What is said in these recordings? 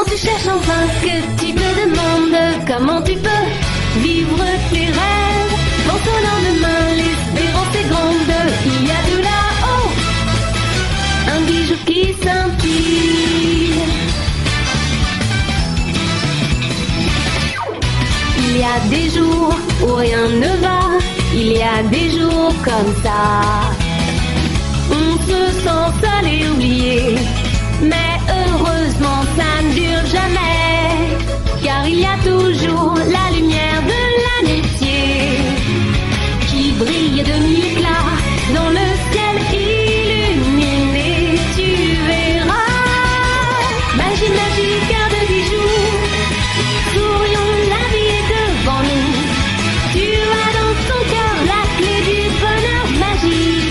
Quand tu cherches en vain, que tu te demandes comment tu peux vivre tes rêves. Pense au lendemain, l'espérance est grande. Il y a de là-haut un bijou qui scintille. Il y a des jours où rien ne va, il y a des jours comme ça. On se sent seul et oublié, mais heureusement ça ne dure jamais, car il y a toujours la lumière de l'amitié qui brille de mille éclats dans le ciel illuminé. Tu verras, magie, magie, cœur de bijoux, sourions, la vie est devant nous. Tu as dans ton cœur la clé du bonheur, magie.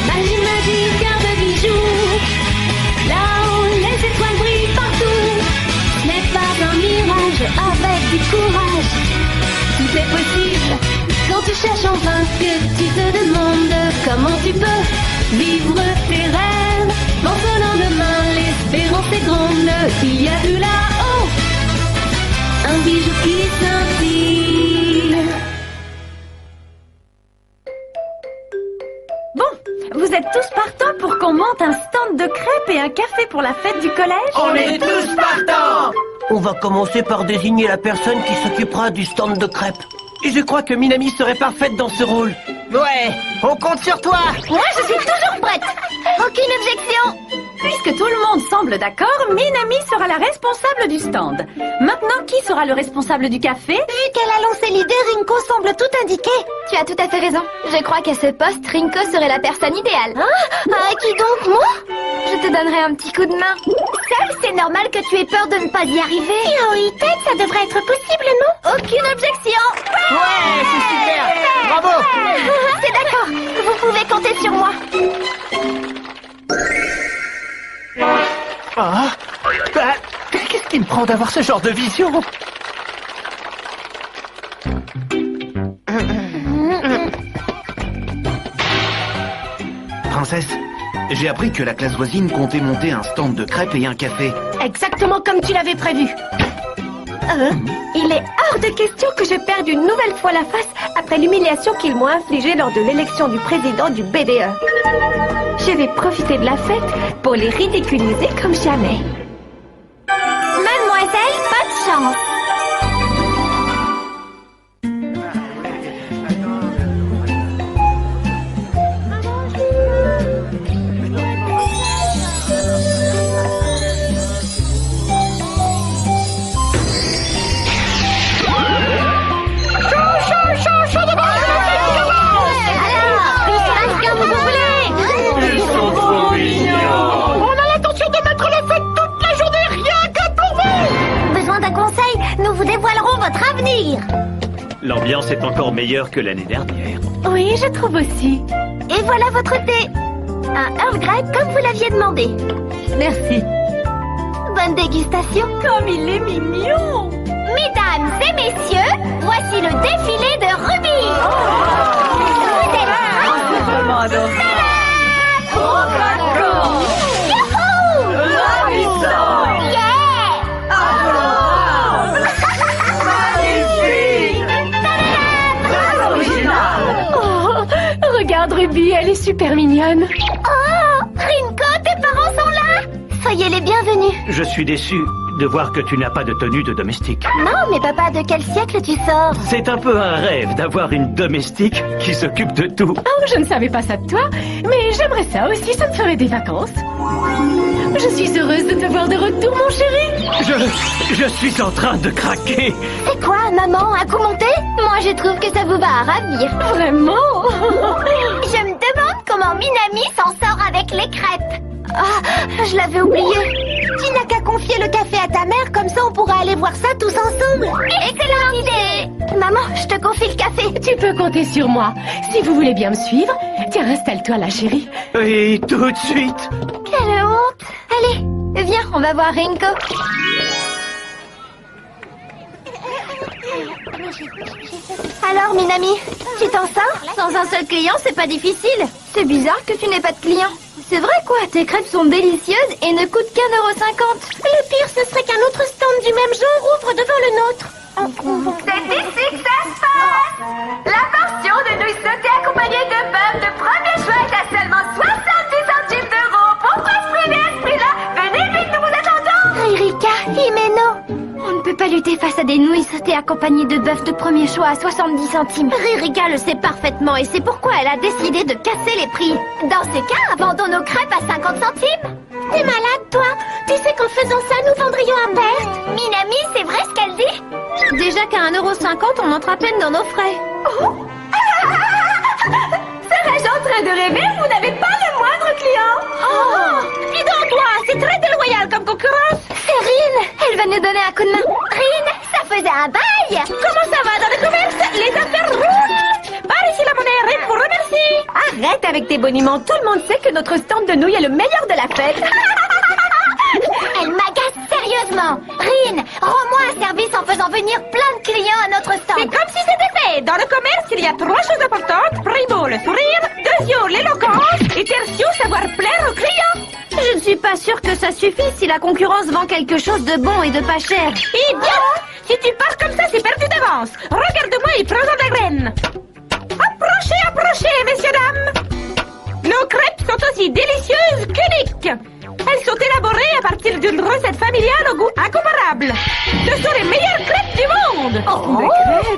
Magie, magie, cœur de bijoux, là-haut les étoiles brillent partout. Ce n'est pas un mirage, avec du courage, tout est possible. Quand tu cherches en vain, que tu te demandes comment tu peux vivre tes rêves. Pense au lendemain, l'espérance est grande. Il y a de là-haut un bijou qui scintille. Bon, vous êtes tous partants pour qu'on monte un stand de crêpes et un café pour la fête du collège? On est tous partants. On va commencer par désigner la personne qui s'occupera du stand de crêpes. Et je crois que Minami serait parfaite dans ce rôle. Ouais, on compte sur toi. Moi, je suis toujours prête. Aucune objection. Puisque tout le monde semble d'accord, Minami sera la responsable du stand. Maintenant, qui sera le responsable du café? Vu qu'elle a lancé l'idée, Rinko semble tout indiquer. Tu as tout à fait raison. Je crois qu'à ce poste, Rinko serait la personne idéale. Qui donc, moi? Je te donnerai un petit coup de main. Seul, c'est normal que tu aies peur de ne pas y arriver. Tête, ça devrait être possible, non? Aucune objection. Ouais, c'est super. Bravo. C'est d'accord. Vous pouvez compter sur moi. Ah, qu'est-ce qui me prend d'avoir ce genre de vision? Princesse, j'ai appris que la classe voisine comptait monter un stand de crêpes et un café. Exactement comme tu l'avais prévu. Il est hors de question que je perde une nouvelle fois la face après l'humiliation qu'ils m'ont infligée lors de l'élection du président du BDE. Je vais profiter de la fête pour les ridiculiser comme jamais. Mademoiselle, pas de chance. Nous vous dévoilerons votre avenir. L'ambiance est encore meilleure que l'année dernière. Oui, je trouve aussi. Et voilà votre thé. Un Earl Grey comme vous l'aviez demandé. Merci. Bonne dégustation. Comme il est mignon. Mesdames et messieurs, voici le défilé de Ruby. Vous êtes C'est vraiment adorable. Regarde Ruby, elle est super mignonne. Oh, Rinko, tes parents sont là. Soyez les bienvenus. Je suis déçu de voir que tu n'as pas de tenue de domestique. Non, mais papa, de quel siècle tu sors? C'est un peu un rêve d'avoir une domestique qui s'occupe de tout. Oh, je ne savais pas ça de toi, mais j'aimerais ça aussi, ça me ferait des vacances. Je suis heureuse de te voir de retour, mon chéri. Je suis en train de craquer. C'est quoi, maman, un coup monté? Moi, je trouve que ça vous va à ravir. Vraiment? Je me demande comment Minami s'en sort avec les crêpes. Ah, je l'avais oublié. Tu n'as qu'à confier le café à ta mère, comme ça on pourra aller voir ça tous ensemble. Excellente idée. Maman, je te confie le café. Tu peux compter sur moi. Si vous voulez bien me suivre, tiens, installe-toi là, chérie. Et tout de suite. Quelle honte. Allez, viens, on va voir Rinko. Alors, Minami, tu t'en sors? Sans un seul client, c'est pas difficile. C'est bizarre que tu n'aies pas de clients. C'est vrai quoi, tes crêpes sont délicieuses et ne coûtent qu'1,50 €. Le pire, ce serait qu'un autre stand du même genre ouvre devant le nôtre. C'est ici que ça se passe. La portion de nouilles sautées accompagnée de bœuf de premier choix est à seulement 70 centimes d'euros. Pourquoi se priver à ce prix-là? Venez vite, nous vous attendons. Ririka, Himeno. On ne peut pas lutter face à des nouilles sautées accompagnées de bœuf de premier choix à 70 centimes. Ririka le sait parfaitement et c'est pourquoi elle a décidé de casser les prix. Dans ces cas, vendons nos crêpes à 50 centimes. T'es malade, toi? Tu sais qu'en faisant ça, nous vendrions à perte. Minami, c'est vrai ce qu'elle dit? Déjà qu'à 1,50 €, on entre à peine dans nos frais. Oh. Serais-je en train de rêver? Vous n'avez pas le moindre client. Oh! Dis donc, toi, c'est très déloyal comme concurrence. C'est Rin. Elle va nous donner un coup de main. Rin, ça faisait un bail. Comment ça va dans le commerce? Les affaires roulent. Par ici la monnaie, Rin vous remercie. Arrête avec tes boniments. Tout le monde sait que notre stand de nouilles est le meilleur de la fête. Elle m'agace sérieusement. Rin, rends-moi un service en faisant venir plein de clients à notre stand. C'est comme si c'était fait. Dans le commerce, il y a 3 choses importantes. Primo, le sourire. Deuxio, l'éloquence. Et tertio, savoir plaire aux clients. Je ne suis pas sûre que ça suffit si la concurrence vend quelque chose de bon et de pas cher. Idiote! Si tu pars comme ça, c'est perdu d'avance. Regarde-moi et prends-en de la graine. Approchez, approchez, messieurs, dames. Nos crêpes sont aussi délicieuses qu'uniques. Elles sont élaborées à partir d'une recette familiale au goût incomparable. Ce sont les meilleures crêpes du monde. Oh, des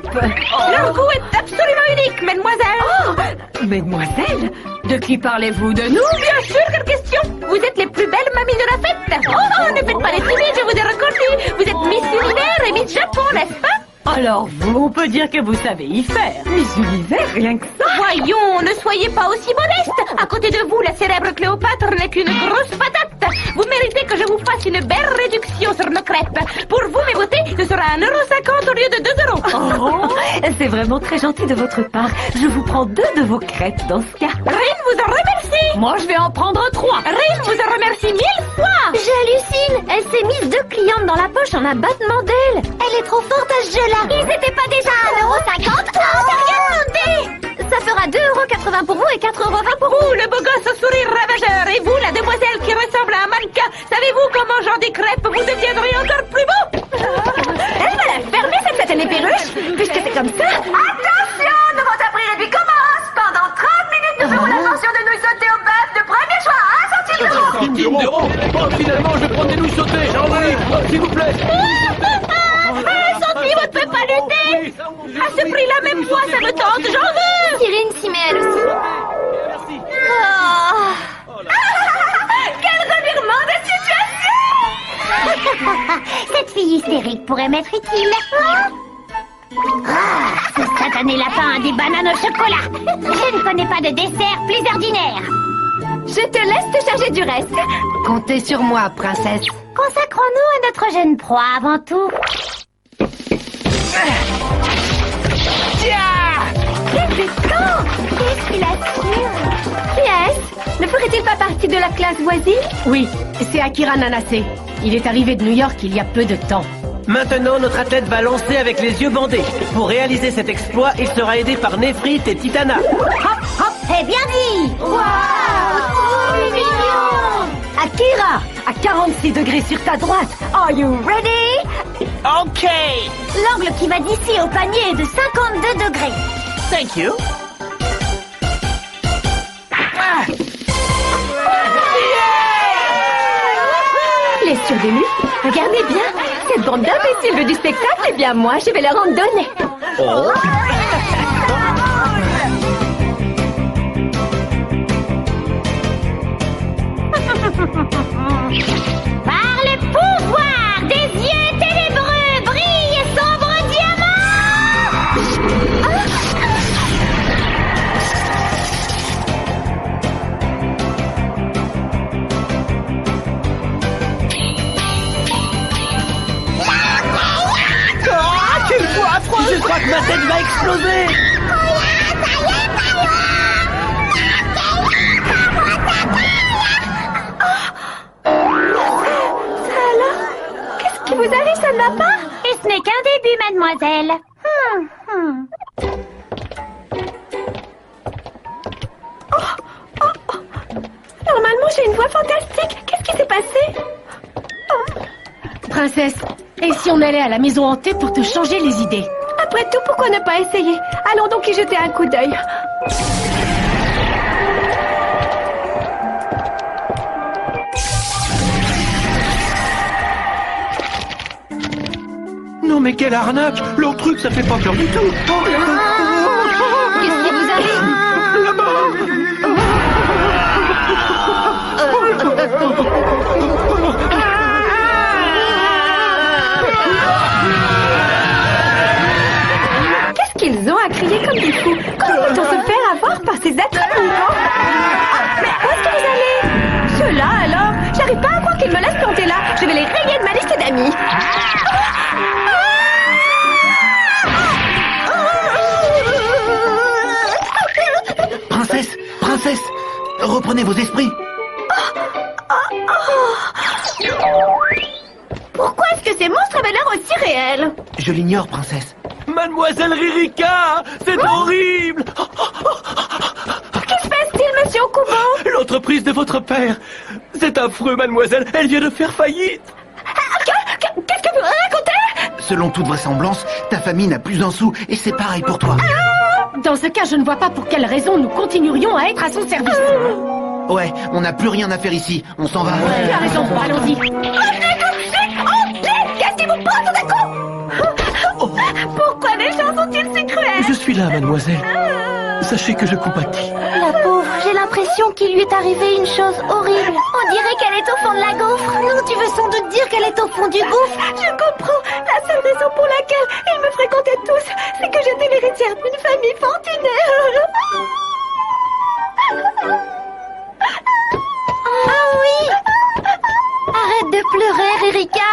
crêpes. Leur goût est absolument unique, mesdemoiselles. Oh, mesdemoiselles? De qui parlez-vous? De nous? Bien sûr, quelle question. Vous êtes les plus belles mamies de la fête. Oh, ne faites pas les timides, je vous ai reconnu. Vous êtes Miss Univers et Miss Japon, n'est-ce pas? Alors vous, on peut dire que vous savez y faire. Miss Univers, rien que ça. Voyons, ne soyez pas aussi modeste. À côté de vous, la célèbre Cléopâtre n'est qu'une grosse patate. Vous méritez que je vous fasse une belle réduction sur nos crêpes. Pour vous, mes beautés, ce sera 1,50 € au lieu de 2 €. Oh, c'est vraiment très gentil de votre part. Je vous prends 2 de vos crêpes dans ce cas. Rin vous en remercie. Moi, je vais en prendre 3. Rin vous en remercie 1000 fois. J'hallucine. Elle s'est mise 2 clientes dans la poche en un battement d'aile. Elle est trop forte à ce jeu-là. Ils étaient pas déjà à 1,50 €? Oh, t'as rien demandé. Ça fera 2,80 € pour vous et 4,20 € pour vous, le beau gosse au sourire ravageur. Et vous, la demoiselle qui ressemble à un mannequin. Savez-vous qu'en mangeant des crêpes, vous deviendrez encore plus beau? Elle va la fermer, cette satanée perruche, puisque c'est comme ça. Attention, nouveau prix réduit commence. Pendant 30 minutes, nous ferons la portion de nouilles sautées au bœuf de premier choix à 1 centime d'euro. Centime d'euros. Oh, finalement, je prends des nouilles sautées. J'en veux. Oh, s'il vous plaît. 1 centime, on ne peut pas lutter. À ce prix-là, même moi, ça me tente, j'en veux. Cyrine s'y met elle aussi. Merci. Quel revirement de situation. Cette fille hystérique pourrait m'être utile. Ce satané lapin a des bananes au chocolat. Je ne connais pas de dessert plus ordinaire. Je te laisse te charger du reste. Comptez sur moi, princesse. Consacrons-nous à notre jeune proie avant tout. Qu'est-ce qu'il assure? Qui est-ce? Ne ferait-il pas partie de la classe voisine? Oui, c'est Akira Nanase. Il est arrivé de New York il y a peu de temps. Maintenant, notre athlète va lancer avec les yeux bandés. Pour réaliser cet exploit, il sera aidé par Nefrit et Titana. Hop, hop, c'est bien dit. Waouh, trop mignon. Akira, à 46 degrés sur ta droite. Are you ready? OK. L'angle qui va d'ici au panier est de 52 degrés. Thank you. Les sûrs de lui, regardez bien. Cette bande d'imbéciles du spectacle, eh bien moi, je vais leur en donner. Oh. Par le pouvoir des yeux ténébreux, brille sombre diamant. Je crois que ma tête va exploser. Qu'est-ce qui vous arrive, ça ne va pas? Et Ce n'est qu'un début, mademoiselle. Normalement, j'ai une voix fantastique. Qu'est-ce qui s'est passé? Princesse, et si on allait à la maison hantée pour te changer les idées? Après tout, pourquoi ne pas essayer? Allons donc y jeter un coup d'œil. Non mais quelle arnaque! Leur truc, ça fait pas peur du tout! Oh, Qu'est-ce qui vous arrive? Qu'est-ce qu'ils ont à crier comme des fous? Comment peut-on se faire avoir par ces êtres mouvants? Mais où est-ce que vous allez? Ceux-là, alors? J'arrive pas à croire qu'ils me laissent planter là. Je vais les rayer de ma liste d'amis. Princesse, reprenez vos esprits. Pourquoi est-ce que ces monstres avaient l'air aussi réels? Je l'ignore, princesse. Mademoiselle Ririka! C'est horrible! Que se passe-t-il, monsieur au couvent? L'entreprise de votre père! C'est affreux, mademoiselle! Elle vient de faire faillite! Qu'est-ce que vous racontez? Selon toute vraisemblance, ta famille n'a plus un sou et c'est pareil pour toi. Dans ce cas, je ne vois pas pour quelle raison nous continuerions à être à son service. Ouais, on n'a plus rien à faire ici. On s'en va. Tu as raison, allons-y. Qu'est-ce qui vous prend tout d'un coup? Pourquoi les gens sont-ils si cruels? Je suis là, mademoiselle. Sachez que je compatis. La pauvre, j'ai l'impression qu'il lui est arrivé une chose horrible. On dirait qu'elle est au fond de la gaufre. Non, tu veux sans doute dire qu'elle est au fond du gouffre. Je comprends. La seule raison pour laquelle ils me fréquentaient tous, c'est que j'étais l'héritière d'une famille fortunée. Ah oui! Arrête de pleurer, Ririka.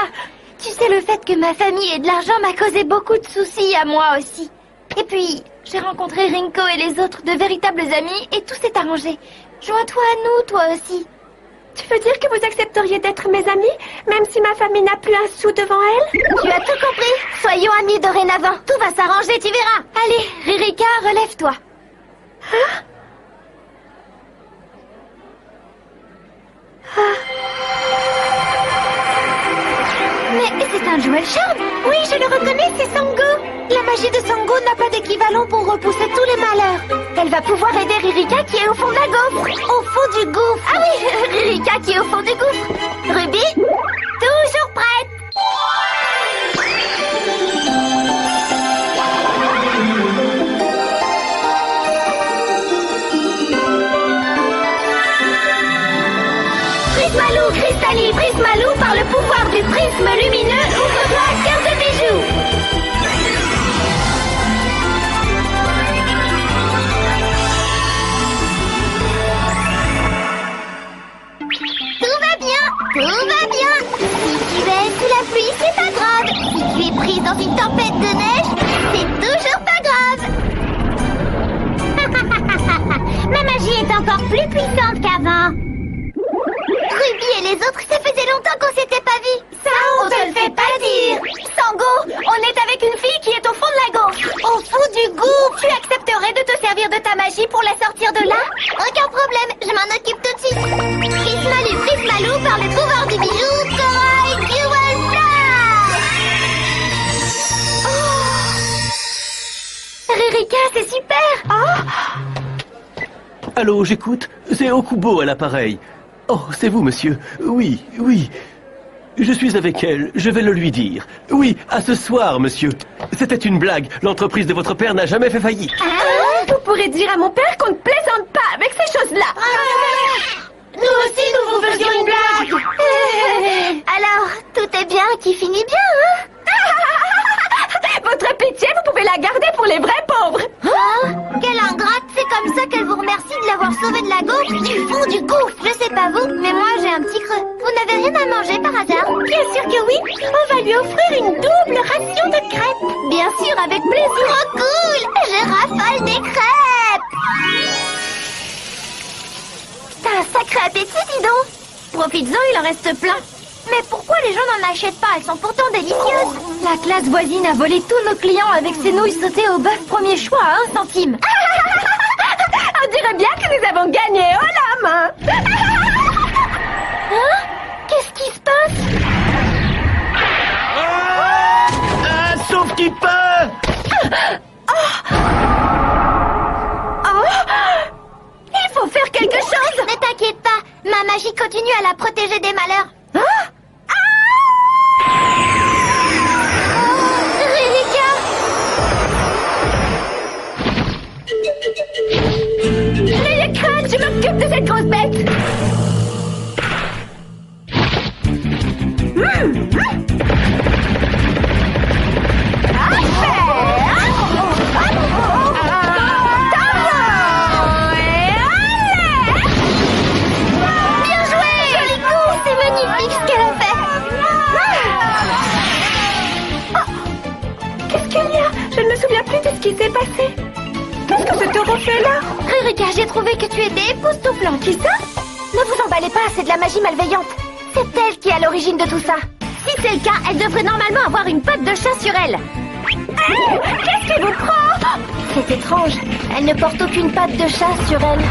Tu sais, le fait que ma famille ait de l'argent m'a causé beaucoup de soucis à moi aussi. Et puis, j'ai rencontré Rinko et les autres, de véritables amis, et tout s'est arrangé. Joins-toi à nous, toi aussi. Tu veux dire que vous accepteriez d'être mes amis, même si ma famille n'a plus un sou devant elle? Tu as tout compris. Soyons amis dorénavant. Tout va s'arranger, tu verras. Allez, Ririka, relève-toi. Mais c'est un Jewel Charm. Oui, je le reconnais, c'est Sango. La magie de Sango n'a pas d'équivalent pour repousser tous les malheurs. Elle va pouvoir aider Ririka qui est au fond de la gaufre. Au fond du gouffre. Ah oui, Ririka qui est au fond du gouffre. Ruby, toujours prête. Prismalou, Cristali, Prismalou, par le pouvoir du prisme lumineux, ouvre-toi cœur de bijoux. Tout va bien, tout va bien. Si tu es sous la pluie, c'est pas grave. Si tu es prise dans une tempête de neige, c'est toujours pas grave. Ma magie est encore plus puissante qu'avant. Ruby et les autres, ça faisait longtemps qu'on s'était pas vus. Ça, on te le fait pas dire. Sango, on est avec une fille qui est au fond de la gaufre. Au fond du gouffre. Tu accepterais de te servir de ta magie pour la sortir de là? Aucun problème, je m'en occupe tout de suite. Prismalou, par le pouvoir du bijou, Corail Jewel Flash. Oh. Ririka, c'est super. Allô, j'écoute. C'est Okubo à l'appareil. Oh, c'est vous, monsieur. Oui, oui. Je suis avec elle, je vais le lui dire. Oui, à ce soir, monsieur. C'était une blague. L'entreprise de votre père n'a jamais fait faillite. Vous pourrez dire à mon père qu'on ne plaisante pas avec ces choses-là. Nous aussi, nous vous faisions une blague. Alors, tout est bien qui finit bien, hein? Votre pitié, vous pouvez la garder pour les vrais pauvres. Oh, quelle ingrate. C'est comme ça qu'elle vous remercie de l'avoir sauvé de la gaufre, du fond du gouffre. Je sais pas vous, mais moi j'ai un petit creux. Vous n'avez rien à manger par hasard? Bien sûr que oui. On va lui offrir une double ration de crêpes. Bien sûr, avec plaisir. Oh cool. Je raffole des crêpes. T'as un sacré appétit, dis donc. Profites-en, il en reste plein. Mais pourquoi les gens n'en achètent pas? Elles sont pourtant délicieuses. La classe voisine a volé tous nos clients avec ses nouilles sautées au bœuf premier choix à 1 centime. On dirait bien que nous avons gagné haut la main. Hein? Qu'est-ce qui se passe? Sauf qui peut. Il faut faire quelque chose. Ne t'inquiète pas, ma magie continue à la protéger des malheurs. N'ayez crainte, je m'occupe de cette grosse bête. Bien joué! Joli coup! C'est magnifique ce qu'elle a fait! Qu'est-ce qu'il y a? Je ne me souviens plus de ce qui s'est passé. Qu'est-ce que ce taureau fait là? Rurika, j'ai trouvé que tu étais époustouflant. Qui ça? Ne vous emballez pas, c'est de la magie malveillante. C'est elle qui est à l'origine de tout ça. Si c'est le cas, elle devrait normalement avoir une patte de chat sur elle. Qu'est-ce qui vous prend? C'est étrange. Elle ne porte aucune patte de chat sur elle.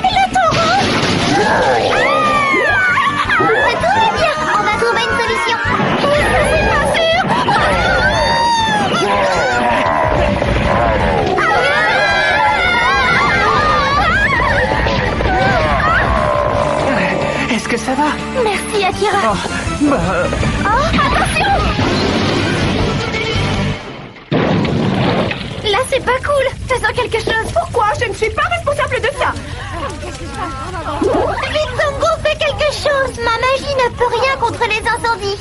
Le taureau! Tout va bien, on va trouver une solution. C'est pas sûr. Est-ce que ça va? Merci, Akira. Attention! Là, c'est pas cool. Faisons quelque chose. Pourquoi? Je ne suis pas responsable de ça. Vite, Sango, fais quelque chose. Ma magie ne peut rien contre les incendies.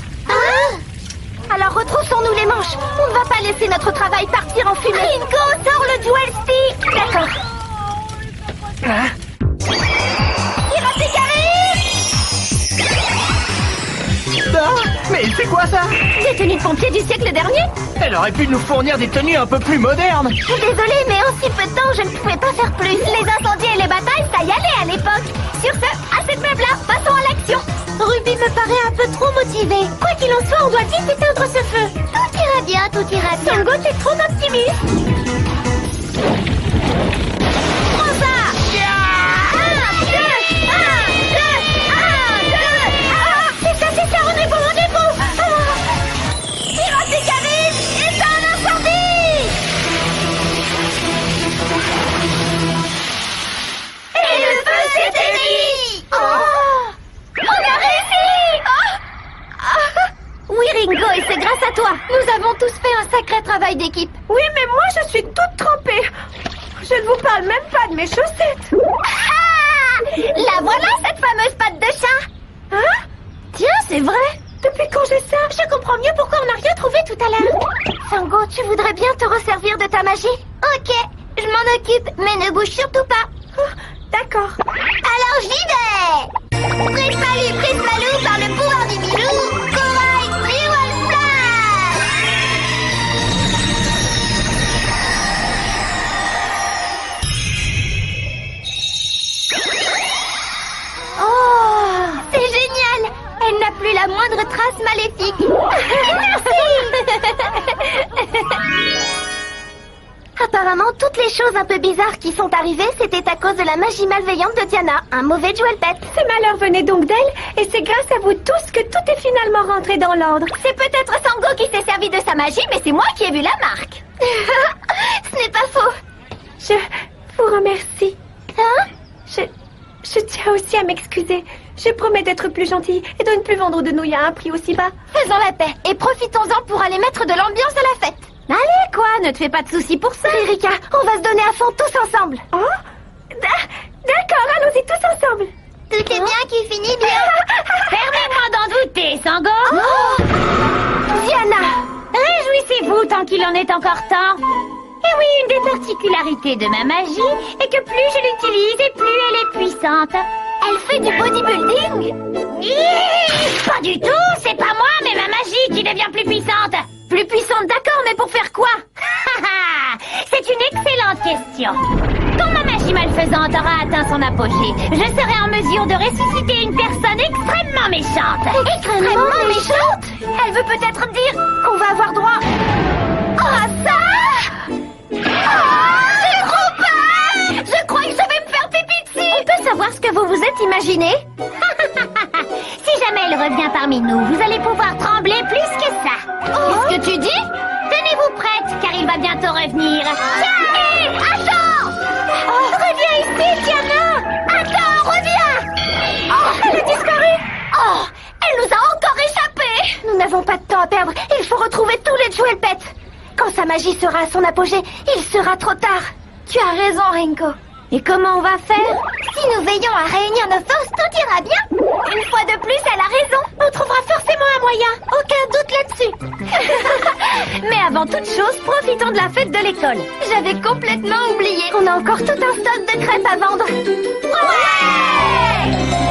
Alors retroussons-nous les manches. On ne va pas laisser notre travail partir en fumée. Rinko, sors le dual stick. D'accord. Mais c'est quoi ça? Des tenues de pompiers du siècle dernier? Elle aurait pu nous fournir des tenues un peu plus modernes. Je suis désolée, mais en si peu de temps, je ne pouvais pas faire plus. Les incendies et les batailles, ça y allait à l'époque. Sur ce, assez de blabla, passons à l'action. Ruby me paraît un peu trop motivée. Quoi qu'il en soit, on doit vite éteindre ce feu. Tout ira bien, tout ira bien. Sango, t'es trop optimiste. Prends ça! C'est ça, on est bon, on est bon! Pirates Caraïbes, éteins l'incendie! Et le feu s'est éteint! On a réussi! Oui, Ringo, et c'est grâce à toi. Nous avons tous fait un sacré travail d'équipe. Oui, mais moi, je suis toute trempée. Je ne vous parle même pas de mes chaussettes. La voilà, cette fameuse patte de chat! Hein? Tiens, c'est vrai! Depuis quand j'ai ça? Je comprends mieux pourquoi on n'a rien trouvé tout à l'heure. Sango, tu voudrais bien te resservir de ta magie? Ok, je m'en occupe, mais ne bouge surtout pas. D'accord. Alors j'y vais! Prismalou, Prismalou, par le pouvoir du Milou, Corail, Real Flash! Oh, c'est génial! Elle n'a plus la moindre trace maléfique. Merci! Apparemment, toutes les choses un peu bizarres qui sont arrivées, c'était à cause de la magie malveillante de Diana, un mauvais Jewel Pet. Ce malheur venait donc d'elle, et c'est grâce à vous tous que tout est finalement rentré dans l'ordre. C'est peut-être Sango qui s'est servi de sa magie, mais c'est moi qui ai vu la marque. Ce n'est pas faux. Je vous remercie. Hein? Je tiens aussi à m'excuser. Je promets d'être plus gentille et de ne plus vendre de nouilles à un prix aussi bas. Faisons la paix et profitons-en pour aller mettre de l'ambiance à la fête. Allez, quoi, ne te fais pas de soucis pour ça. Erika, on va se donner à fond tous ensemble. Oh? D'accord, allons-y tous ensemble. Tout est bien qui finit bien. Permets-moi d'en douter, Sango. Diana! Réjouissez-vous tant qu'il en est encore temps. Et oui, une des particularités de ma magie est que plus je l'utilise et plus elle est puissante. Elle fait du bodybuilding? Pas du tout, c'est pas moi, mais ma magie qui devient plus puissante. Plus puissante, d'accord, mais pour faire quoi? C'est une excellente question. Quand ma magie malfaisante aura atteint son apogée, je serai en mesure de ressusciter une personne extrêmement méchante. Extrêmement méchante? Elle veut peut-être dire qu'on va avoir droit à ça? J'ai trop peur! Je crois que je vais me faire pipi dessus. On peut savoir ce que vous vous êtes imaginé? Si jamais elle revient parmi nous, vous allez pouvoir trembler plus que ça. Qu'est-ce que tu dis? Tenez-vous prête, car il va bientôt revenir. Hé, attends! Reviens ici, Tiana! Attends, reviens! Elle a disparu! Oh, elle nous a encore échappé! Nous n'avons pas de temps à perdre. Il faut retrouver tous les Jewel Pets. Quand sa magie sera à son apogée, il sera trop tard. Tu as raison, Rinko. Et comment on va faire? Si nous veillons à réunir nos forces, tout ira bien. Une fois de plus, elle a raison. On trouvera forcément un moyen. Aucun doute là-dessus. Mais avant toute chose, profitons de la fête de l'école. J'avais complètement oublié. On a encore tout un stock de crêpes à vendre. Ouais!